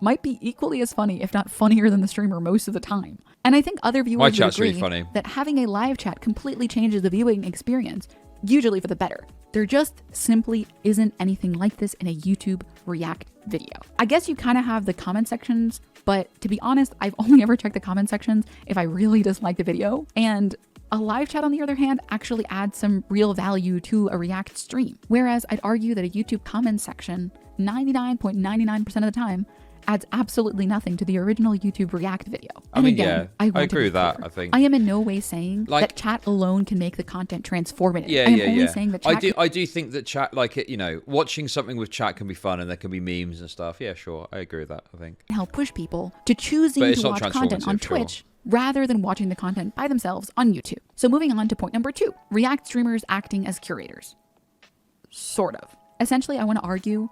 might be equally as funny, if not funnier than the streamer most of the time. And I think other viewers would agree really that having a live chat completely changes the viewing experience, usually for the better. There just simply isn't anything like this in a YouTube React video. I guess you kind of have the comment sections, but to be honest, I've only ever checked the comment sections if I really dislike the video. And a live chat, on the other hand, actually adds some real value to a React stream. Whereas I'd argue that a YouTube comment section, 99.99% of the time, adds absolutely nothing to the original YouTube React video. I mean, yeah, I agree with that, I think. I am in no way saying that chat alone can make the content transformative. I am only saying that chat I do think that chat, watching something with chat can be fun and there can be memes and stuff. Yeah, sure. I agree with that, I think. Can help push people to choosing to watch content on Twitch rather than watching the content by themselves on YouTube. So moving on to point number 2, React streamers acting as curators. Sort of. Essentially, I want to argue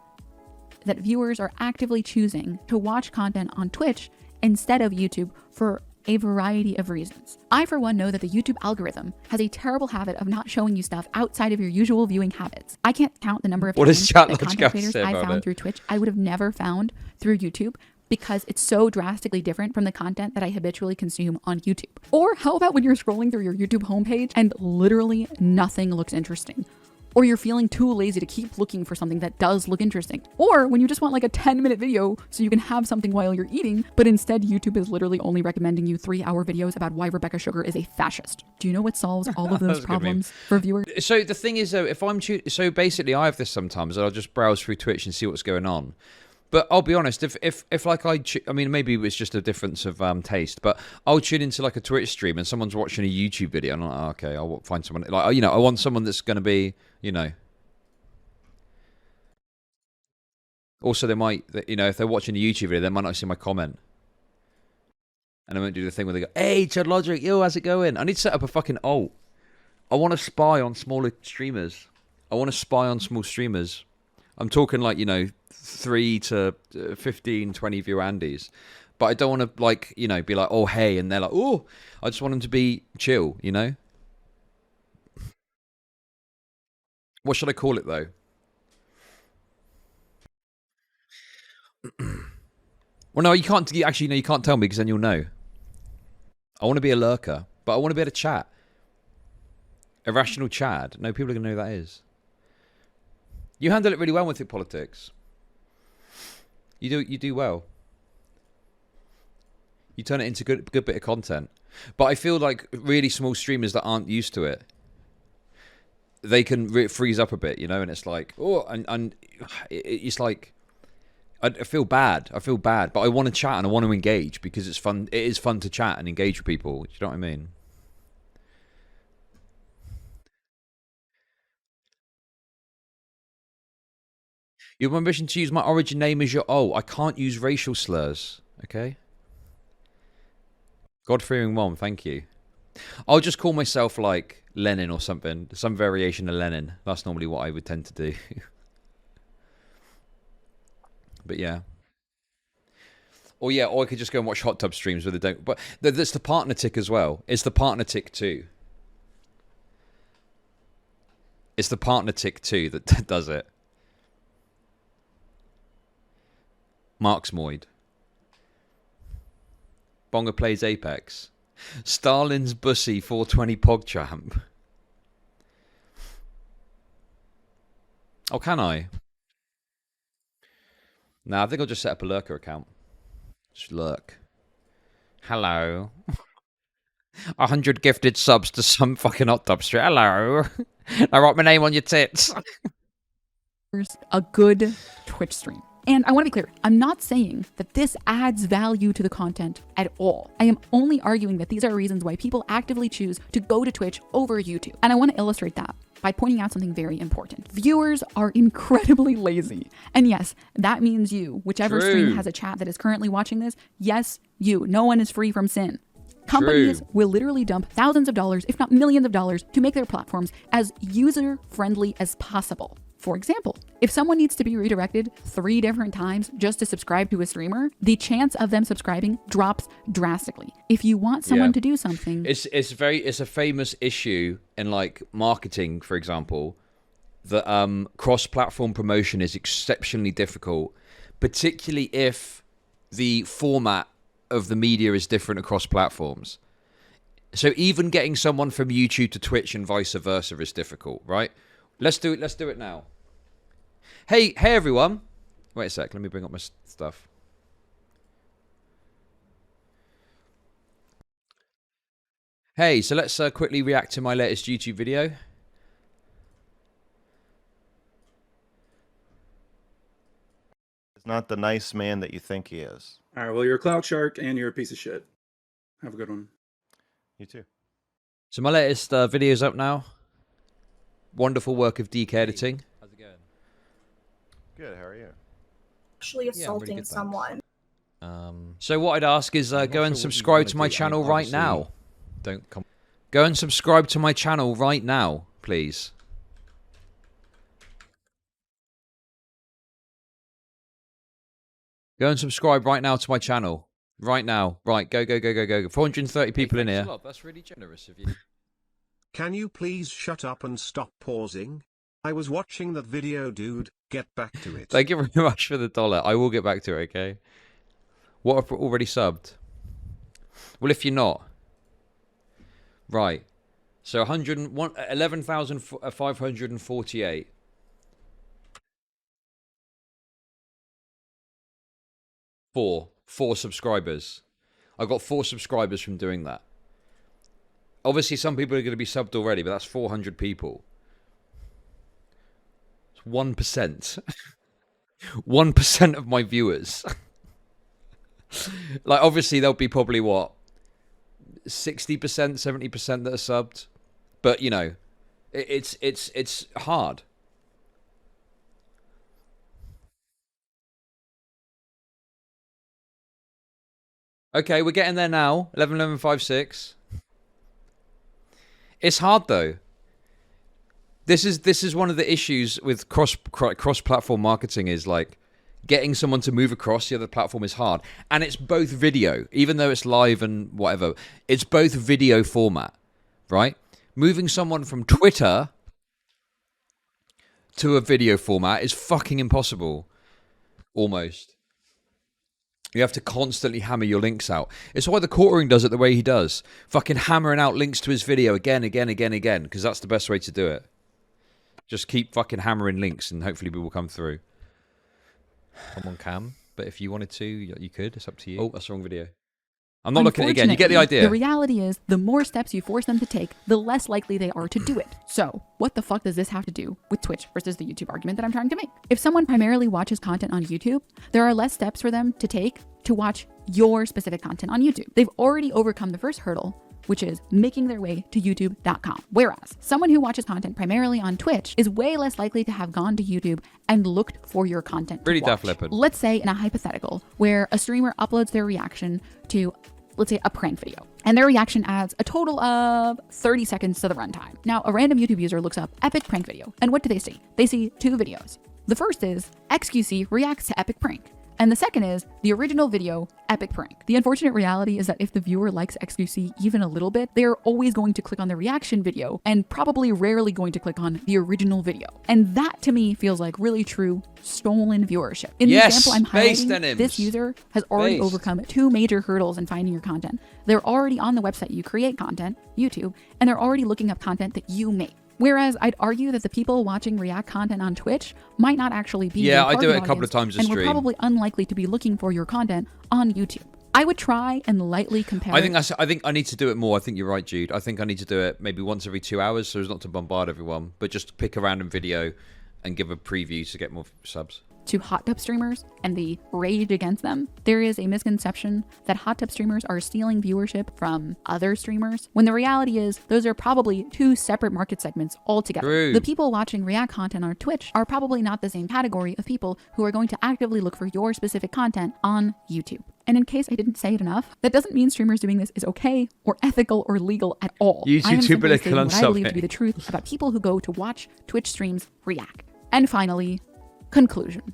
that viewers are actively choosing to watch content on Twitch instead of YouTube for a variety of reasons. I, for one, know that the YouTube algorithm has a terrible habit of not showing you stuff outside of your usual viewing habits. I can't count the number of times that content creators I found through Twitch I would have never found through YouTube because it's so drastically different from the content that I habitually consume on YouTube. Or how about when you're scrolling through your YouTube homepage and literally nothing looks interesting? Or you're feeling too lazy to keep looking for something that does look interesting. Or when you just want like a 10-minute video so you can have something while you're eating, but instead YouTube is literally only recommending you 3-hour videos about why Rebecca Sugar is a fascist. Do you know what solves all of those problems for viewers? So the thing is, if I'm so basically I have this sometimes, and I'll just browse through Twitch and see what's going on. But I'll be honest, if like I mean, maybe it's just a difference of taste, but I'll tune into like a Twitch stream and someone's watching a YouTube video and I'm like, okay, I'll find someone, like, I want someone that's going to be, also they might, if they're watching a YouTube video, they might not see my comment. And I won't do the thing where they go, hey, Chud Logic, yo, how's it going? I need to set up a fucking alt. I want to spy on smaller streamers. I want to spy on small streamers. I'm talking like, 3 to 15, 20 view Andes. But I don't want to, like, be like, oh, hey. And they're like, oh, I just want them to be chill, What should I call it, though? Well, no, you can't. Actually, no, you can't tell me because then you'll know. I want to be a lurker, but I want to be able to chat. Irrational Chad. No, people are going to know who that is. You handle it really well with your politics. You do well. You turn it into good bit of content. But I feel like really small streamers that aren't used to it, they can freeze up a bit, and it's like, oh, and it's like, I feel bad. But I want to chat and I want to engage because it's fun. It is fun to chat and engage with people. Do you know what I mean? You have permission to use my origin name as your... Oh, I can't use racial slurs. Okay. God-fearing one, thank you. I'll just call myself, like, Lenin or something. Some variation of Lenin. That's normally what I would tend to do. But yeah. Or yeah, or I could just go and watch hot tub streams where they don't... But that's the partner tick as well. It's the partner tick too. It's the partner tick too that does it. Mark's Moid. Bonga plays Apex. Stalin's Bussy 420 PogChamp. Oh, can I? No, I think I'll just set up a lurker account. Just lurk. Hello. 100 gifted subs to some fucking hot tub stream. Hello. I write my name on your tits. A good Twitch stream. And I want to be clear, I'm not saying that this adds value to the content at all. I am only arguing that these are reasons why people actively choose to go to Twitch over YouTube. And I want to illustrate that by pointing out something very important. Viewers are incredibly lazy. And yes, that means you, whichever stream has a chat that is currently watching this, yes, you. No one is free from sin. Companies will literally dump thousands of dollars, if not millions of dollars, to make their platforms as user-friendly as possible. For example, if someone needs to be redirected 3 different times just to subscribe to a streamer, the chance of them subscribing drops drastically. If you want someone to do something... It's a famous issue in, like, marketing, for example, that cross-platform promotion is exceptionally difficult, particularly if the format of the media is different across platforms. So even getting someone from YouTube to Twitch and vice versa is difficult, right? Let's do it now. Hey everyone. Wait a sec, let me bring up my stuff. Hey, so let's quickly react to my latest YouTube video. It's not the nice man that you think he is. All right, well, you're a clout shark and you're a piece of shit. Have a good one. You too. So my latest video's up now. Wonderful work of DK editing. How's it going? Good, how are you? Actually assaulting good, someone. So what I'd ask is go and subscribe to my channel right now. Go and subscribe to my channel right now, please. Go and subscribe right now to my channel. Right now. Right, go. 430 people in here. That's really generous of you. Can you please shut up and stop pausing? I was watching that video, dude. Get back to it. Thank you very much for the $1. I will get back to it, okay? What, I've already subbed? Well, if you're not. Right. So 11,548. Four subscribers. I got 4 subscribers from doing that. Obviously, some people are going to be subbed already, but that's 400 people. It's 1%. 1% of my viewers. Like, obviously, there'll be probably, what, 60%, 70% that are subbed. But, you know, it's hard. Okay, we're getting there now. 11.11.56. It's hard though. This is one of the issues with cross-platform marketing is like getting someone to move across the other platform is hard. And it's both video, even though it's live and whatever. It's both video format, right? Moving someone from Twitter to a video format is fucking impossible. Almost. You have to constantly hammer your links out. It's why the Quartering does it the way he does. Fucking hammering out links to his video again, because that's the best way to do it. Just keep fucking hammering links and hopefully we will come through. I'm on cam, but if you wanted to, you could. It's up to you. Oh, that's the wrong video. I'm not looking at it again. You get the idea. The reality is, the more steps you force them to take, the less likely they are to do it. So, what the fuck does this have to do with Twitch versus the YouTube argument that I'm trying to make? If someone primarily watches content on YouTube, there are less steps for them to take to watch your specific content on YouTube. They've already overcome the first hurdle, which is making their way to youtube.com. Whereas someone who watches content primarily on Twitch is way less likely to have gone to YouTube and looked for your content to watch. Let's say in a hypothetical where a streamer uploads their reaction to, let's say, a prank video, and their reaction adds a total of 30 seconds to the runtime. Now, a random YouTube user looks up epic prank video, and what do they see? They see two videos. The first is XQC reacts to epic prank. And the second is the original video, epic prank. The unfortunate reality is that if the viewer likes XQC even a little bit, they're always going to click on the reaction video and probably rarely going to click on the original video. And that to me feels like really true stolen viewership. In the example I'm highlighting, this user has already overcome two major hurdles in finding your content. They're already on the website you create content, YouTube, and they're already looking up content that you make. Whereas I'd argue that the people watching React content on Twitch might not actually be I do it a couple of times a stream. And we're probably unlikely to be looking for your content on YouTube. I would try and lightly compare. I think I need to do it more. I think you're right, Jude. I think I need to do it maybe once every 2 hours so as not to bombard everyone, but just pick a random video and give a preview to get more subs. To hot tub streamers and the rage against them, there is a misconception that hot tub streamers are stealing viewership from other streamers, when the reality is those are probably two separate market segments altogether. True. The people watching React content on Twitch are probably not the same category of people who are going to actively look for your specific content on YouTube. And in case I didn't say it enough, that doesn't mean streamers doing this is okay or ethical or legal at all. I am simply saying what I believe to be the truth about people who go to watch Twitch streams react. And finally, conclusion.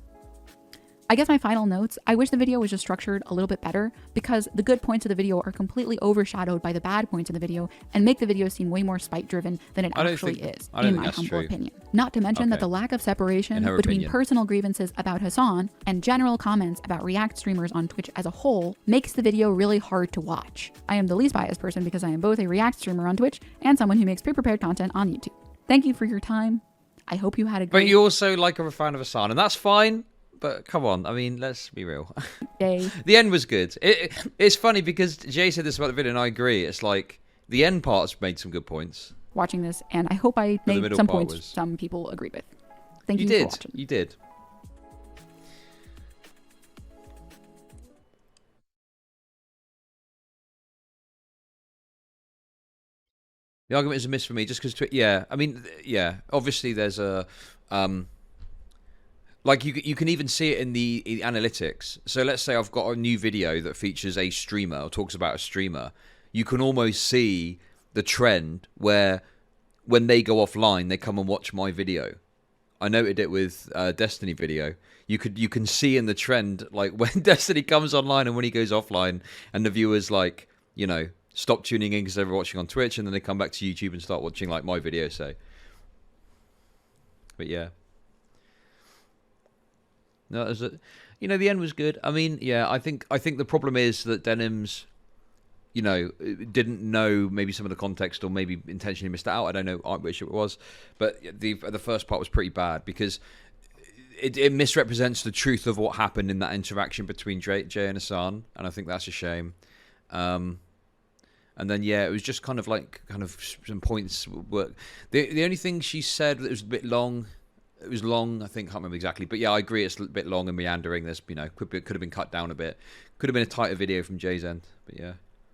I guess my final notes, I wish the video was just structured a little bit better because the good points of the video are completely overshadowed by the bad points of the video and make the video seem way more spite driven than it actually is, in my humble opinion. Not to mention that the lack of separation between personal grievances about Hasan and general comments about React streamers on Twitch as a whole makes the video really hard to watch. I am the least biased person because I am both a React streamer on Twitch and someone who makes pre-prepared content on YouTube. Thank you for your time. I hope you had a great... But you also like a fan of Hasan, and that's fine. But come on, I mean, let's be real. Day. The end was good. It's funny because Jay said this about the video, and I agree. It's like the end parts made some good points. Watching this, and I hope I made some points some people agreed with. Thank you for watching. You did. The argument is a miss for me, just because. Obviously, there's a. Like you can even see it in the analytics. So let's say I've got a new video that features a streamer or talks about a streamer. You can almost see the trend where when they go offline, they come and watch my video. I noted it with Destiny video. You can see in the trend like when Destiny comes online and when he goes offline, and the viewers like stop tuning in because they're watching on Twitch, and then they come back to YouTube and start watching like my video. Say, but yeah. No, the end was good. I mean, yeah, I think the problem is that Denims, didn't know maybe some of the context or maybe intentionally missed it out. I don't know which it was, but the first part was pretty bad because it misrepresents the truth of what happened in that interaction between Jay and Hasan, and I think that's a shame. And then it was just kind of some points were the only thing she said that was a bit long. It was long, I think, can't remember exactly. But yeah, I agree it's a bit long and meandering. This, could have been cut down a bit. Could have been a tighter video from Jay's end. But yeah.